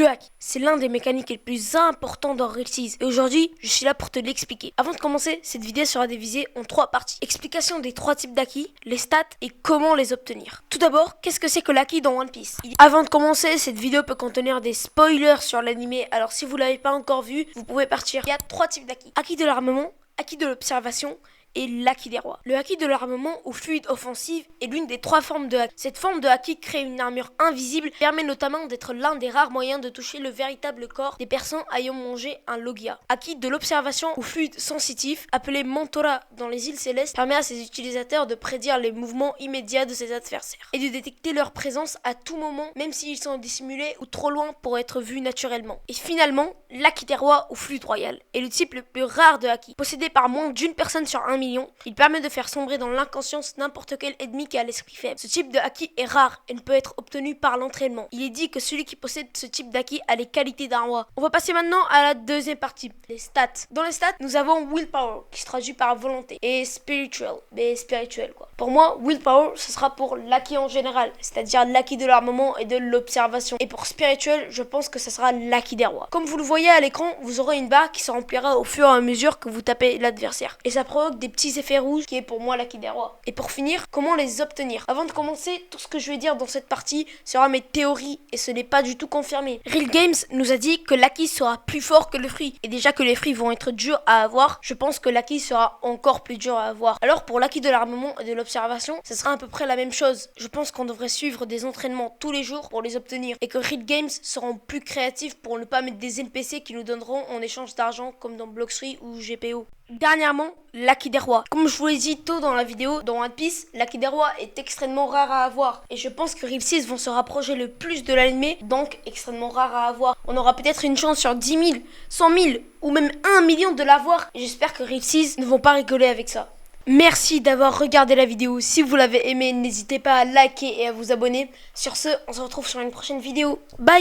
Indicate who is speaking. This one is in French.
Speaker 1: Le hack, c'est l'un des mécaniques les plus importants dans Real Seas et aujourd'hui, je suis là pour te l'expliquer. Avant de commencer, cette vidéo sera divisée en 3 parties. Explication des 3 types d'haki, les stats et comment les obtenir. Tout d'abord, qu'est-ce que c'est que l'haki dans One Piece? Avant de commencer, cette vidéo peut contenir des spoilers sur l'animé, alors si vous l'avez pas encore vu, vous pouvez partir. Il y a 3 types d'haki. Haki de l'armement, haki de l'observation et l'haki des rois. Le haki de l'armement ou fluide offensive est l'une des 3 formes de haki. Cette forme de haki crée une armure invisible et permet notamment d'être l'un des rares moyens de toucher le véritable corps des personnes ayant mangé un logia. Haki de l'observation ou fluide sensitif, appelé Mentora dans les îles célestes, permet à ses utilisateurs de prédire les mouvements immédiats de ses adversaires et de détecter leur présence à tout moment, même s'ils sont dissimulés ou trop loin pour être vus naturellement. Et finalement, l'haki des rois ou fluide royal est le type le plus rare de haki. Possédé par moins d'une personne sur 1 million, il permet de faire sombrer dans l'inconscience n'importe quel ennemi qui a l'esprit faible. Ce type de haki est rare et ne peut être obtenu par l'entraînement. Il est dit que celui qui possède ce type d'haki a les qualités d'un roi. On va passer maintenant à la deuxième partie, les stats. Dans les stats, nous avons willpower, qui se traduit par volonté, et spiritual, mais spirituel quoi. Pour moi, willpower, ce sera pour l'haki en général, c'est-à-dire l'haki de l'armement et de l'observation. Et pour spirituel, je pense que ce sera l'haki des rois. Comme vous le voyez à l'écran, vous aurez une barre qui se remplira au fur et à mesure que vous tapez l'adversaire. Et ça provoque des petits effets rouges, qui est pour moi l'haki des rois. Et pour finir, comment les obtenir? Avant de commencer, tout ce que je vais dire dans cette partie sera mes théories, et ce n'est pas du tout confirmé. Real Games nous a dit que l'haki sera plus fort que le free. Et déjà que les free vont être durs à avoir, je pense que l'haki sera encore plus dur à avoir. Alors pour l'haki de l'armement et de l'observation, ce sera à peu près la même chose. Je pense qu'on devrait suivre des entraînements tous les jours pour les obtenir, et que Real Games seront plus créatifs pour ne pas mettre des NPC qui nous donneront en échange d'argent comme dans Bloxfree ou GPO. Dernièrement, l'haki des rois. Comme je vous l'ai dit tôt dans la vidéo, dans One Piece, l'haki des rois est extrêmement rare à avoir. Et je pense que Real Seas vont se rapprocher le plus de l'anime, donc extrêmement rare à avoir. On aura peut-être une chance sur 10 000, 100 000 ou même 1 million de l'avoir. Et j'espère que Real Seas ne vont pas rigoler avec ça. Merci d'avoir regardé la vidéo. Si vous l'avez aimé, n'hésitez pas à liker et à vous abonner. Sur ce, on se retrouve sur une prochaine vidéo. Bye!